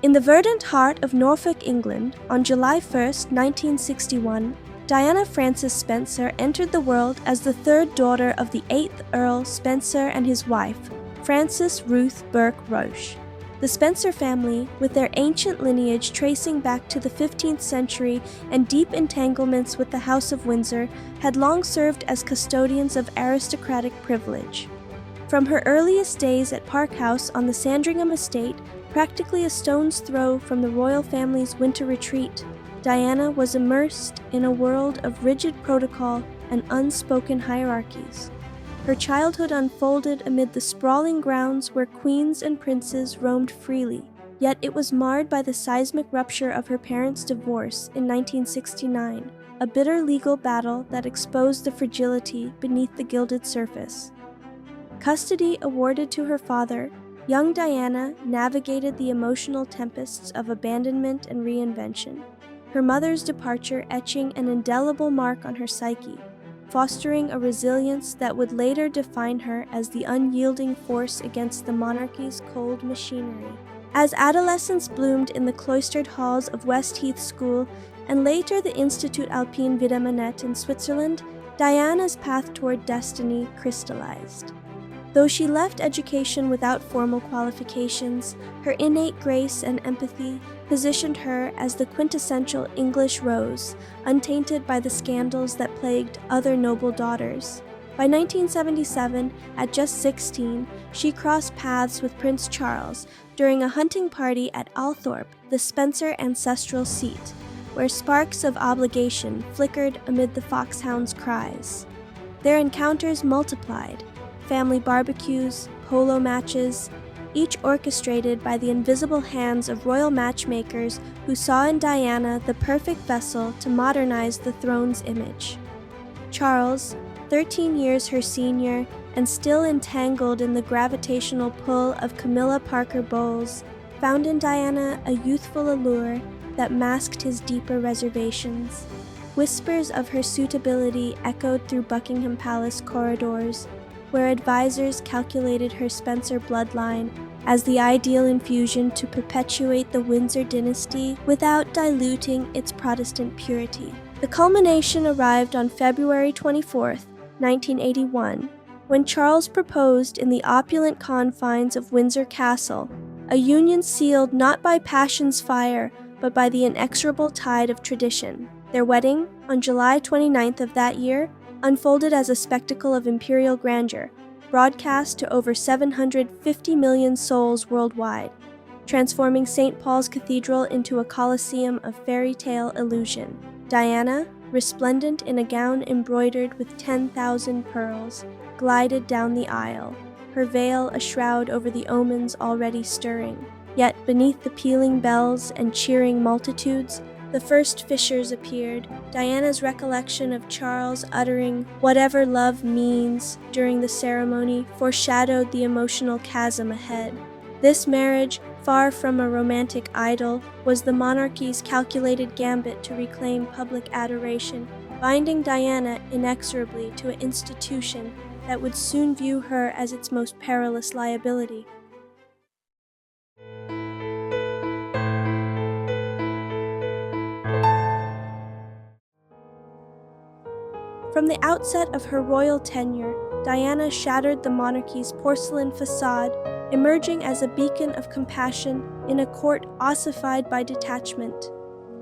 In the verdant heart of Norfolk, England, on July 1st, 1961, Diana Frances Spencer entered the world as the third daughter of the 8th Earl Spencer and his wife, Frances Ruth Burke Roche. The Spencer family, with their ancient lineage tracing back to the 15th century and deep entanglements with the House of Windsor, had long served as custodians of aristocratic privilege. From her earliest days at Park House on the Sandringham estate, practically a stone's throw from the royal family's winter retreat, Diana was immersed in a world of rigid protocol and unspoken hierarchies. Her childhood unfolded amid the sprawling grounds where queens and princes roamed freely, yet it was marred by the seismic rupture of her parents' divorce in 1969, a bitter legal battle that exposed the fragility beneath the gilded surface. Custody awarded to her father, young Diana navigated the emotional tempests of abandonment and reinvention, her mother's departure etching an indelible mark on her psyche, fostering a resilience that would later define her as the unyielding force against the monarchy's cold machinery. As adolescence bloomed in the cloistered halls of Westheath School and later the Institut Alpine Vidamanet in Switzerland, Diana's path toward destiny crystallized. Though she left education without formal qualifications, her innate grace and empathy positioned her as the quintessential English rose, untainted by the scandals that plagued other noble daughters. By 1977, at just 16, she crossed paths with Prince Charles during a hunting party at Althorpe, the Spencer ancestral seat, where sparks of obligation flickered amid the foxhound's cries. Their encounters multiplied. Family barbecues, polo matches, each orchestrated by the invisible hands of royal matchmakers who saw in Diana the perfect vessel to modernize the throne's image. Charles, 13 years her senior and still entangled in the gravitational pull of Camilla Parker Bowles, found in Diana a youthful allure that masked his deeper reservations. Whispers of her suitability echoed through Buckingham Palace corridors, where advisors calculated her Spencer bloodline as the ideal infusion to perpetuate the Windsor dynasty without diluting its Protestant purity. The culmination arrived on February 24, 1981, when Charles proposed in the opulent confines of Windsor Castle, a union sealed not by passion's fire, but by the inexorable tide of tradition. Their wedding, on July 29th of that year, unfolded as a spectacle of imperial grandeur, broadcast to over 750 million souls worldwide, transforming St. Paul's Cathedral into a coliseum of fairy tale illusion. Diana, resplendent in a gown embroidered with 10,000 pearls, glided down the aisle, her veil a shroud over the omens already stirring. Yet beneath the pealing bells and cheering multitudes, the first fissures appeared. Diana's recollection of Charles uttering "whatever love means" during the ceremony foreshadowed the emotional chasm ahead. This marriage, far from a romantic idyll, was the monarchy's calculated gambit to reclaim public adoration, binding Diana inexorably to an institution that would soon view her as its most perilous liability. From the outset of her royal tenure, Diana shattered the monarchy's porcelain facade, emerging as a beacon of compassion in a court ossified by detachment.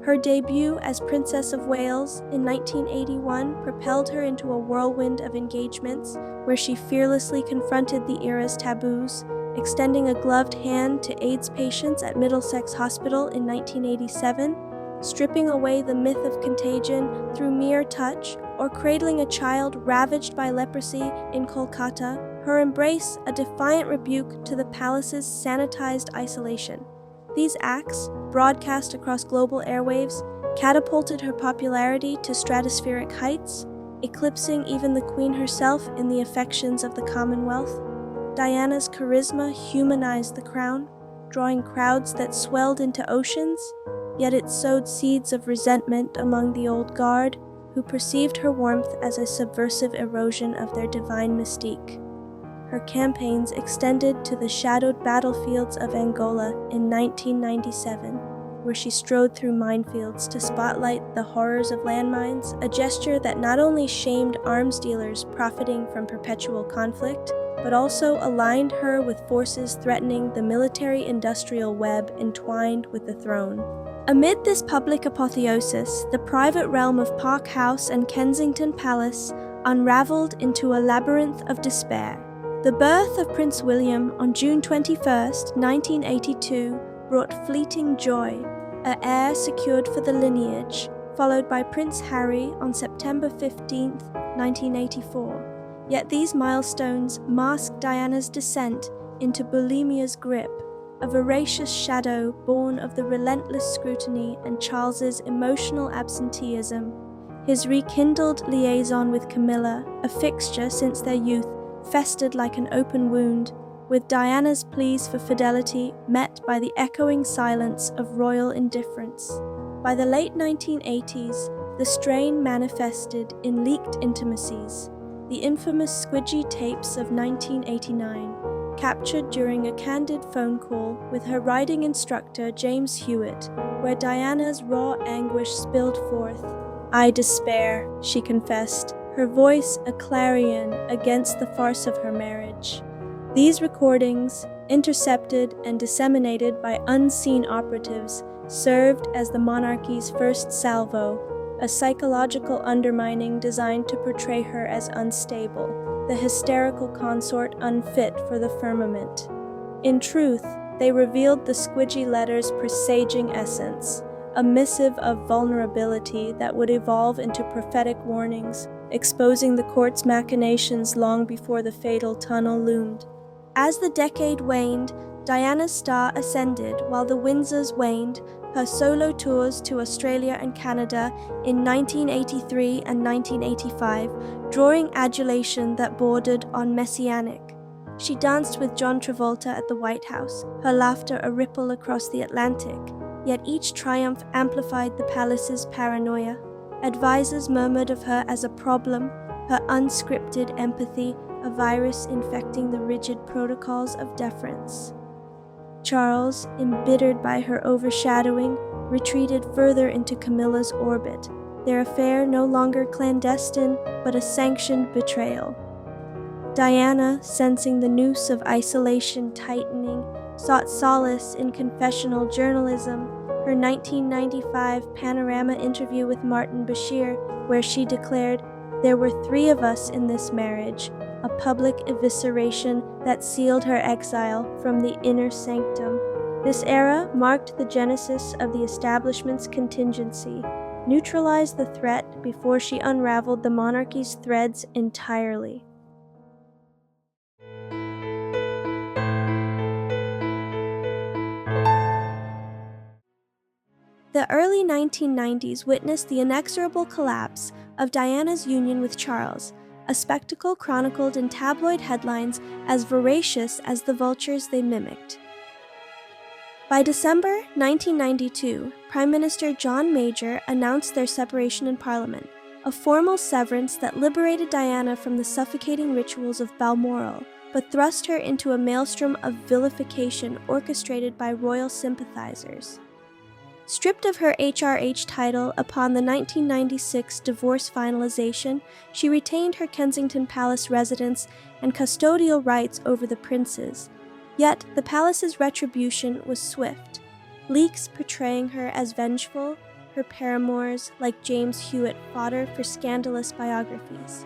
Her debut as Princess of Wales in 1981 propelled her into a whirlwind of engagements where she fearlessly confronted the era's taboos, extending a gloved hand to AIDS patients at Middlesex Hospital in 1987, stripping away the myth of contagion through mere touch, or cradling a child ravaged by leprosy in Kolkata, her embrace a defiant rebuke to the palace's sanitized isolation. These acts, broadcast across global airwaves, catapulted her popularity to stratospheric heights, eclipsing even the Queen herself in the affections of the Commonwealth. Diana's charisma humanized the crown, drawing crowds that swelled into oceans, yet it sowed seeds of resentment among the old guard, who perceived her warmth as a subversive erosion of their divine mystique. her campaigns extended to the shadowed battlefields of Angola in 1997, where she strode through minefields to spotlight the horrors of landmines, a gesture that not only shamed arms dealers profiting from perpetual conflict, but also aligned her with forces threatening the military-industrial web entwined with the throne. Amid this public apotheosis, the private realm of Park House and Kensington Palace unraveled into a labyrinth of despair. The birth of Prince William on June 21, 1982, brought fleeting joy, an heir secured for the lineage, followed by Prince Harry on September 15, 1984. Yet these milestones masked Diana's descent into bulimia's grip, a voracious shadow born of the relentless scrutiny and Charles's emotional absenteeism. His rekindled liaison with Camilla, a fixture since their youth, festered like an open wound, with Diana's pleas for fidelity met by the echoing silence of royal indifference. By the late 1980s, the strain manifested in leaked intimacies, the infamous squidgy tapes of 1989, captured during a candid phone call with her riding instructor James Hewitt, where Diana's raw anguish spilled forth. "I despair," she confessed, her voice a clarion against the farce of her marriage. These recordings, intercepted and disseminated by unseen operatives, served as the monarchy's first salvo, a psychological undermining designed to portray her as unstable, the hysterical consort unfit for the firmament. In truth, they revealed the squidgy letter's presaging essence, a missive of vulnerability that would evolve into prophetic warnings, exposing the court's machinations long before the fatal tunnel loomed. As the decade waned, Diana's star ascended while the Windsors waned, her solo tours to Australia and Canada in 1983 and 1985, drawing adulation that bordered on messianic. She danced with John Travolta at the White House, her laughter a ripple across the Atlantic, yet each triumph amplified the palace's paranoia. Advisors murmured of her as a problem, her unscripted empathy a virus infecting the rigid protocols of deference. Charles, embittered by her overshadowing, retreated further into Camilla's orbit, their affair no longer clandestine but a sanctioned betrayal. Diana, sensing the noose of isolation tightening, sought solace in confessional journalism, her 1995 Panorama interview with Martin Bashir, where she declared, "There were 3 of us in this marriage," a public evisceration that sealed her exile from the inner sanctum. This era marked the genesis of the establishment's contingency, neutralized the threat before she unraveled the monarchy's threads entirely. The early 1990s witnessed the inexorable collapse of Diana's union with Charles, a spectacle chronicled in tabloid headlines as voracious as the vultures they mimicked. By December 1992, Prime Minister John Major announced their separation in Parliament, a formal severance that liberated Diana from the suffocating rituals of Balmoral, but thrust her into a maelstrom of vilification orchestrated by royal sympathizers. Stripped of her HRH title upon the 1996 divorce finalization, she retained her Kensington Palace residence and custodial rights over the princes. Yet the palace's retribution was swift, leaks portraying her as vengeful, her paramours, like James Hewitt, fodder for scandalous biographies.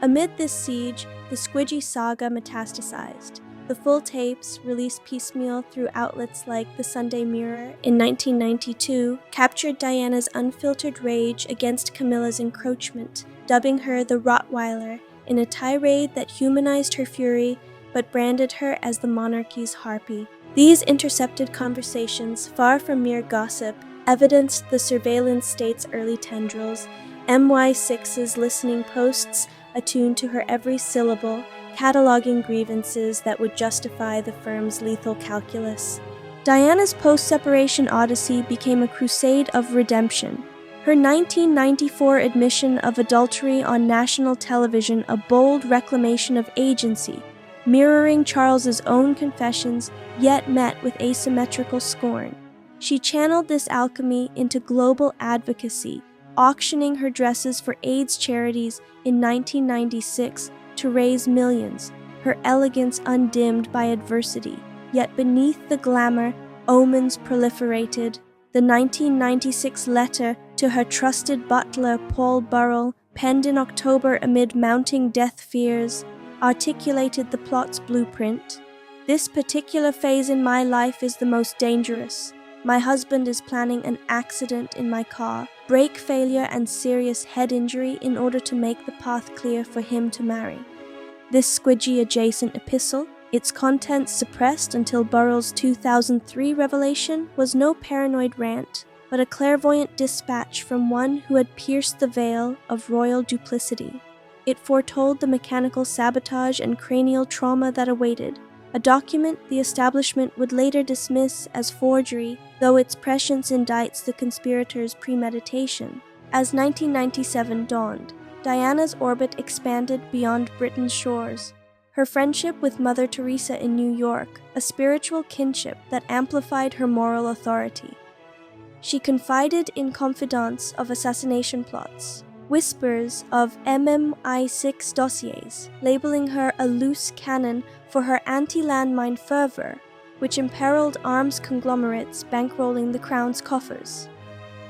Amid this siege, the squidgy saga metastasized. The full tapes, released piecemeal through outlets like the Sunday Mirror in 1992, captured Diana's unfiltered rage against Camilla's encroachment, dubbing her the Rottweiler in a tirade that humanized her fury but branded her as the monarchy's harpy. These intercepted conversations, far from mere gossip, evidenced the surveillance state's early tendrils, MI6's listening posts attuned to her every syllable, cataloging grievances that would justify the firm's lethal calculus. Diana's post-separation odyssey became a crusade of redemption. Her 1994 admission of adultery on national television a bold reclamation of agency, mirroring Charles's own confessions, yet met with asymmetrical scorn. She channeled this alchemy into global advocacy, auctioning her dresses for AIDS charities in 1996 to raise millions, her elegance undimmed by adversity. Yet beneath the glamour, omens proliferated. The 1996 letter to her trusted butler Paul Burrell, penned in October amid mounting death fears, articulated the plot's blueprint. "This particular phase in my life is the most dangerous. My husband is planning an accident in my car, brake failure and serious head injury in order to make the path clear for him to marry." This squidgy-adjacent epistle, its contents suppressed until Burrell's 2003 revelation, was no paranoid rant, but a clairvoyant dispatch from one who had pierced the veil of royal duplicity. It foretold the mechanical sabotage and cranial trauma that awaited, a document the establishment would later dismiss as forgery, though its prescience indicts the conspirators' premeditation. As 1997 dawned, Diana's orbit expanded beyond Britain's shores. Her friendship with Mother Teresa in New York, a spiritual kinship that amplified her moral authority. She confided in confidants of assassination plots, whispers of MI6 dossiers, labeling her a loose cannon for her anti-landmine fervor, which imperiled arms conglomerates bankrolling the crown's coffers.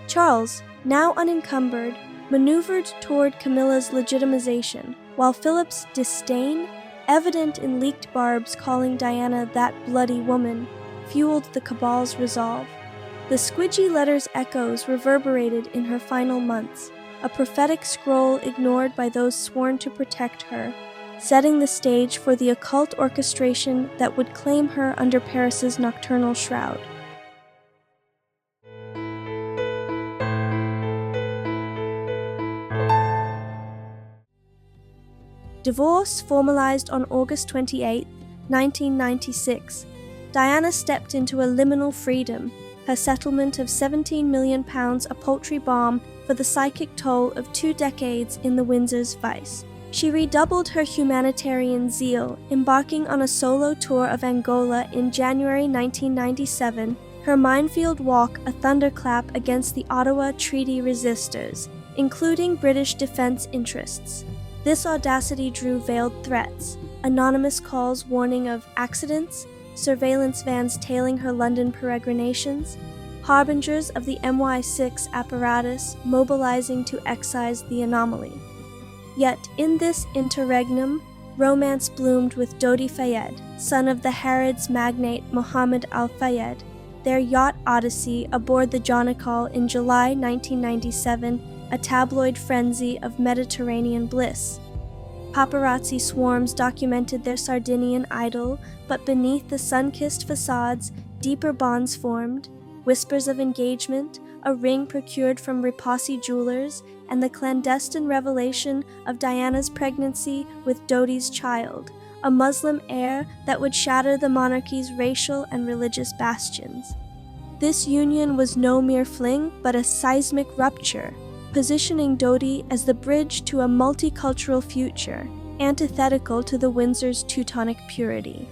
Charles, now unencumbered, maneuvered toward Camilla's legitimization, while Philip's disdain, evident in leaked barbs calling Diana that bloody woman, fueled the cabal's resolve. The squidgy letter's echoes reverberated in her final months, a prophetic scroll ignored by those sworn to protect her, setting the stage for the occult orchestration that would claim her under Paris's nocturnal shroud. Divorce formalized on August 28, 1996. Diana stepped into a liminal freedom, her settlement of £17 million a paltry balm for the psychic toll of 2 decades in the Windsor's vice. She redoubled her humanitarian zeal, embarking on a solo tour of Angola in January 1997, her minefield walk a thunderclap against the Ottawa Treaty resistors, including British defense interests. This audacity drew veiled threats, anonymous calls warning of accidents, surveillance vans tailing her London peregrinations, harbingers of the MI6 apparatus mobilizing to excise the anomaly. Yet in this interregnum, romance bloomed with Dodi Fayed, son of the Harrods magnate Mohammed Al-Fayed, their yacht odyssey aboard the Jonacol in July 1997, a tabloid frenzy of Mediterranean bliss. Paparazzi swarms documented their Sardinian idyll, but beneath the sun-kissed facades, deeper bonds formed, whispers of engagement, a ring procured from Ripassi jewelers, and the clandestine revelation of Diana's pregnancy with Dodi's child, a Muslim heir that would shatter the monarchy's racial and religious bastions. This union was no mere fling, but a seismic rupture, positioning Dodi as the bridge to a multicultural future, antithetical to the Windsor's Teutonic purity.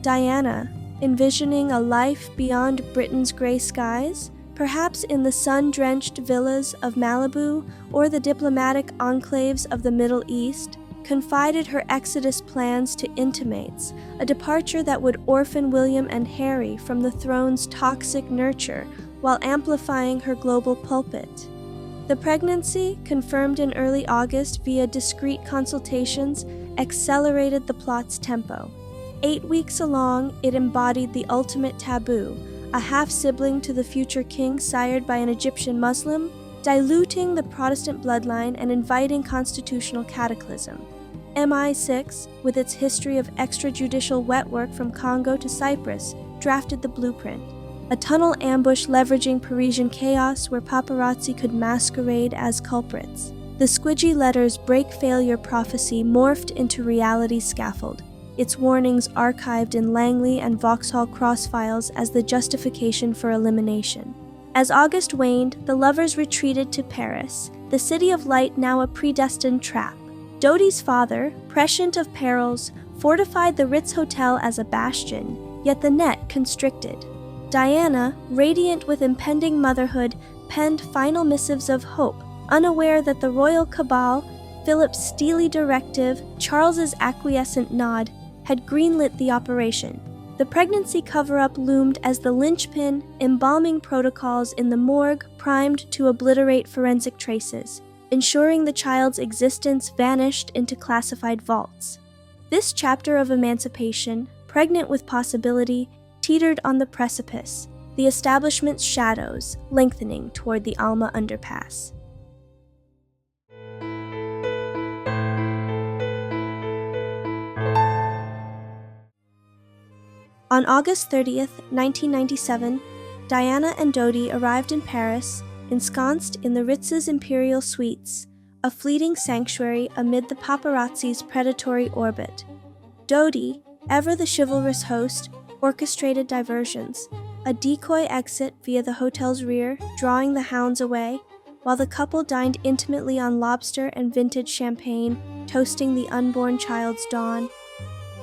Diana, envisioning a life beyond Britain's grey skies, perhaps in the sun-drenched villas of Malibu or the diplomatic enclaves of the Middle East, confided her exodus plans to intimates, a departure that would orphan William and Harry from the throne's toxic nurture while amplifying her global pulpit. The pregnancy, confirmed in early August via discreet consultations, accelerated the plot's tempo. 8 weeks along, it embodied the ultimate taboo, a half-sibling to the future king sired by an Egyptian Muslim, diluting the Protestant bloodline and inviting constitutional cataclysm. MI6, with its history of extrajudicial wetwork from Congo to Cyprus, drafted the blueprint. A tunnel ambush leveraging Parisian chaos where paparazzi could masquerade as culprits. The squidgy letter's break failure prophecy morphed into reality scaffold, its warnings archived in Langley and Vauxhall Cross files as the justification for elimination. As August waned, the lovers retreated to Paris, the city of light now a predestined trap. Dodi's father, prescient of perils, fortified the Ritz Hotel as a bastion, yet the net constricted. Diana, radiant with impending motherhood, penned final missives of hope, unaware that the royal cabal, Philip's steely directive, Charles's acquiescent nod, had greenlit the operation. The pregnancy cover-up loomed as the linchpin, embalming protocols in the morgue primed to obliterate forensic traces, ensuring the child's existence vanished into classified vaults. This chapter of Emancipation, pregnant with possibility, teetered on the precipice, the establishment's shadows lengthening toward the Alma underpass. On August 30th, 1997, Diana and Dodi arrived in Paris, ensconced in the Ritz's imperial suites, a fleeting sanctuary amid the paparazzi's predatory orbit. Dodi, ever the chivalrous host, orchestrated diversions, a decoy exit via the hotel's rear, drawing the hounds away, while the couple dined intimately on lobster and vintage champagne, toasting the unborn child's dawn.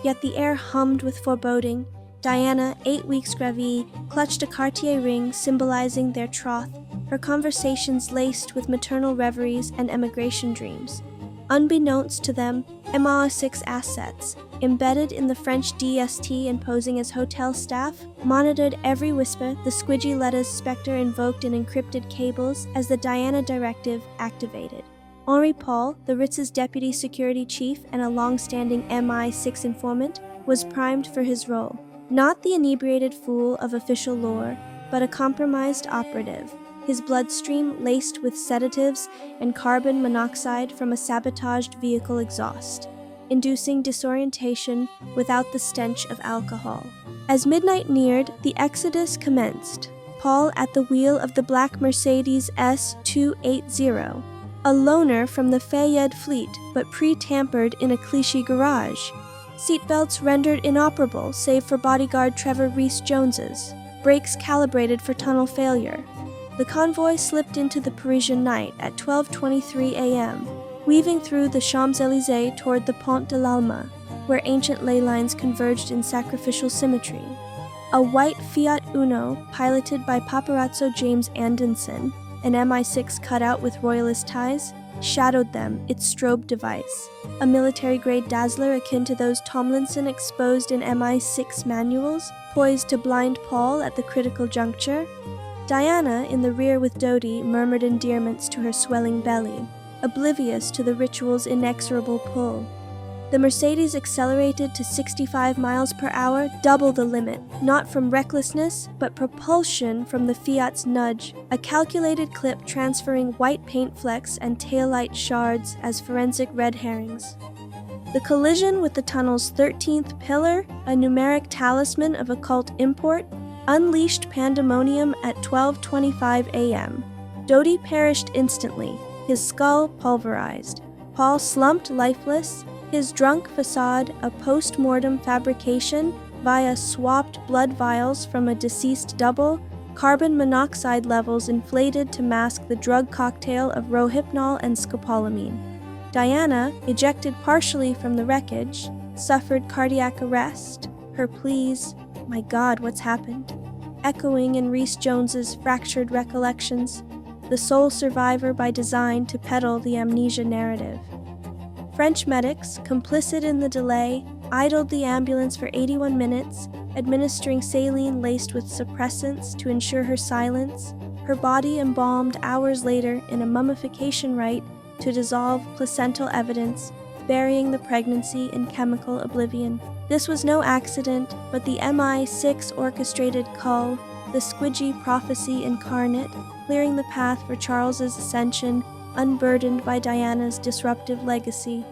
Yet the air hummed with foreboding. Diana, 8 weeks gravie, clutched a Cartier ring symbolizing their troth, her conversations laced with maternal reveries and emigration dreams. Unbeknownst to them, MI6 assets, embedded in the French DST and posing as hotel staff, monitored every whisper the squidgy Letta's specter invoked in encrypted cables as the Diana directive activated. Henri Paul, the Ritz's deputy security chief and a long-standing MI6 informant, was primed for his role. Not the inebriated fool of official lore, but a compromised operative, his bloodstream laced with sedatives and carbon monoxide from a sabotaged vehicle exhaust, inducing disorientation without the stench of alcohol. As midnight neared, the exodus commenced, Paul at the wheel of the black Mercedes S280, a loaner from the Fayed fleet but pre-tampered in a Clichy garage. Seatbelts rendered inoperable save for bodyguard Trevor Rees-Jones's, brakes calibrated for tunnel failure. The convoy slipped into the Parisian night at 12:23 a.m., weaving through the Champs-Élysées toward the Pont de l'Alma, where ancient ley lines converged in sacrificial symmetry. A white Fiat Uno, piloted by paparazzo James Anderson, an MI6 cutout with royalist ties, shadowed them, its strobe device, a military-grade dazzler akin to those Tomlinson exposed in MI6 manuals, poised to blind Paul at the critical juncture. Diana, in the rear with Dodi, murmured endearments to her swelling belly, oblivious to the ritual's inexorable pull. The Mercedes accelerated to 65 miles per hour, double the limit, not from recklessness, but propulsion from the Fiat's nudge, a calculated clip transferring white paint flecks and taillight shards as forensic red herrings. The collision with the tunnel's 13th pillar, a numeric talisman of occult import, unleashed pandemonium at 12:25 a.m. Dodi perished instantly, his skull pulverized. Paul slumped lifeless, his drunk facade a post-mortem fabrication via swapped blood vials from a deceased double, carbon monoxide levels inflated to mask the drug cocktail of rohypnol and scopolamine. Diana, ejected partially from the wreckage, suffered cardiac arrest, her pleas, "My God, what's happened?" echoing in Rees-Jones's fractured recollections, the sole survivor by design to peddle the amnesia narrative. French medics, complicit in the delay, idled the ambulance for 81 minutes, administering saline laced with suppressants to ensure her silence, her body embalmed hours later in a mummification rite to dissolve placental evidence, burying the pregnancy in chemical oblivion. This was no accident, but the MI6 orchestrated cull, the squidgy prophecy incarnate, clearing the path for Charles's ascension, unburdened by Diana's disruptive legacy.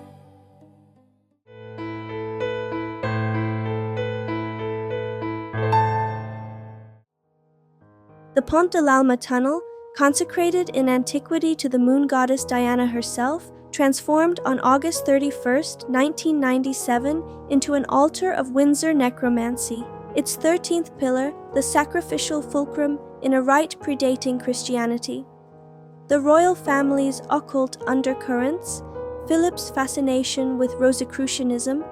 The Pont de l'Alma tunnel, consecrated in antiquity to the moon goddess Diana herself, transformed on August 31, 1997, into an altar of Windsor necromancy, its 13th pillar, the sacrificial fulcrum in a rite predating Christianity. The royal family's occult undercurrents, Philip's fascination with Rosicrucianism,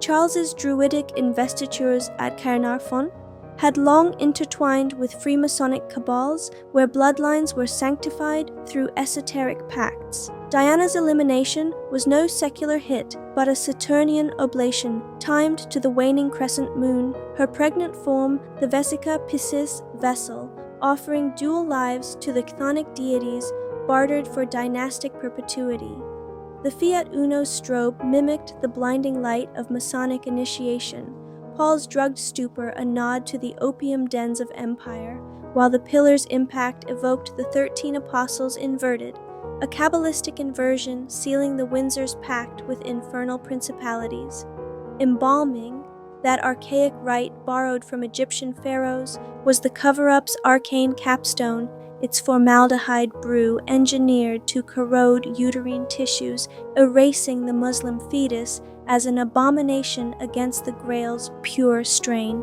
Charles's druidic investitures at Caernarfon had long intertwined with Freemasonic cabals where bloodlines were sanctified through esoteric pacts. Diana's elimination was no secular hit, but a Saturnian oblation timed to the waning crescent moon, her pregnant form, the Vesica Piscis vessel, offering dual lives to the chthonic deities bartered for dynastic perpetuity. The Fiat Uno strobe mimicked the blinding light of Masonic initiation, Paul's drugged stupor a nod to the opium dens of empire, while the pillar's impact evoked the 13 apostles inverted, a Kabbalistic inversion sealing the Windsor's pact with infernal principalities. Embalming, that archaic rite borrowed from Egyptian pharaohs, was the cover-up's arcane capstone, its formaldehyde brew engineered to corrode uterine tissues, erasing the Muslim fetus as an abomination against the Grail's pure strain.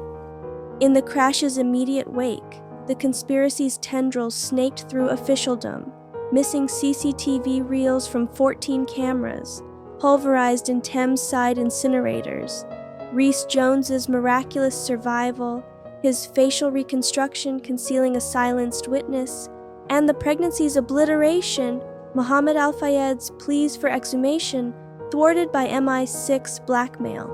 In the crash's immediate wake, the conspiracy's tendrils snaked through officialdom, missing CCTV reels from 14 cameras, pulverized in Thames-side incinerators. Rhys Jones's miraculous survival, his facial reconstruction concealing a silenced witness, and the pregnancy's obliteration, Mohammed Al-Fayed's pleas for exhumation, thwarted by MI6 blackmail.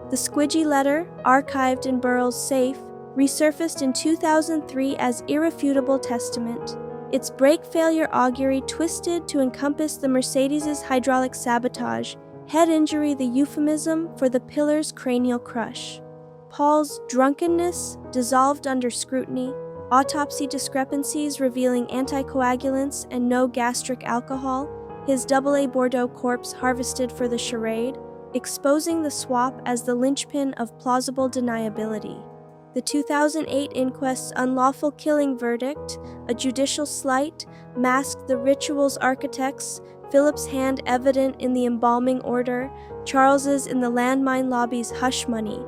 The squidgy letter, archived in Burrell's safe, resurfaced in 2003 as irrefutable testament, its brake failure augury twisted to encompass the Mercedes' hydraulic sabotage, head injury the euphemism for the pillar's cranial crush. Paul's drunkenness dissolved under scrutiny, autopsy discrepancies revealing anticoagulants and no gastric alcohol, his AA Bordeaux corpse harvested for the charade, exposing the swap as the linchpin of plausible deniability. The 2008 inquest's unlawful killing verdict, a judicial slight, masked the ritual's architects, Philip's hand evident in the embalming order, Charles's in the landmine lobby's hush money.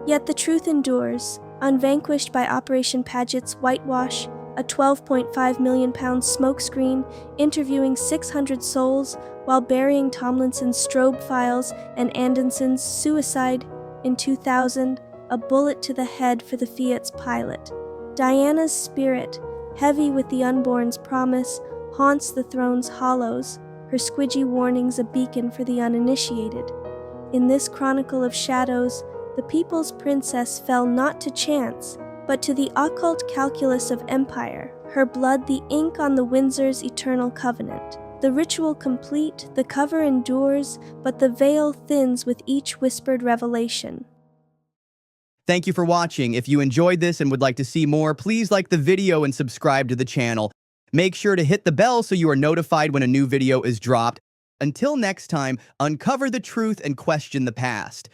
Yet the truth endures, unvanquished by Operation Paget's whitewash, a £12.5 million smokescreen interviewing 600 souls while burying Tomlinson's strobe files and Anderson's suicide in 2000, a bullet to the head for the Fiat's pilot. Diana's spirit, heavy with the unborn's promise, haunts the throne's hollows, her squidgy warnings a beacon for the uninitiated. In this chronicle of shadows, the people's princess fell not to chance, but to the occult calculus of empire, her blood the ink on the Windsor's eternal covenant. The ritual complete, the cover endures, but the veil thins with each whispered revelation. Thank you for watching. If you enjoyed this and would like to see more, please like the video and subscribe to the channel. Make sure to hit the bell so you are notified when a new video is dropped. Until next time, uncover the truth and question the past.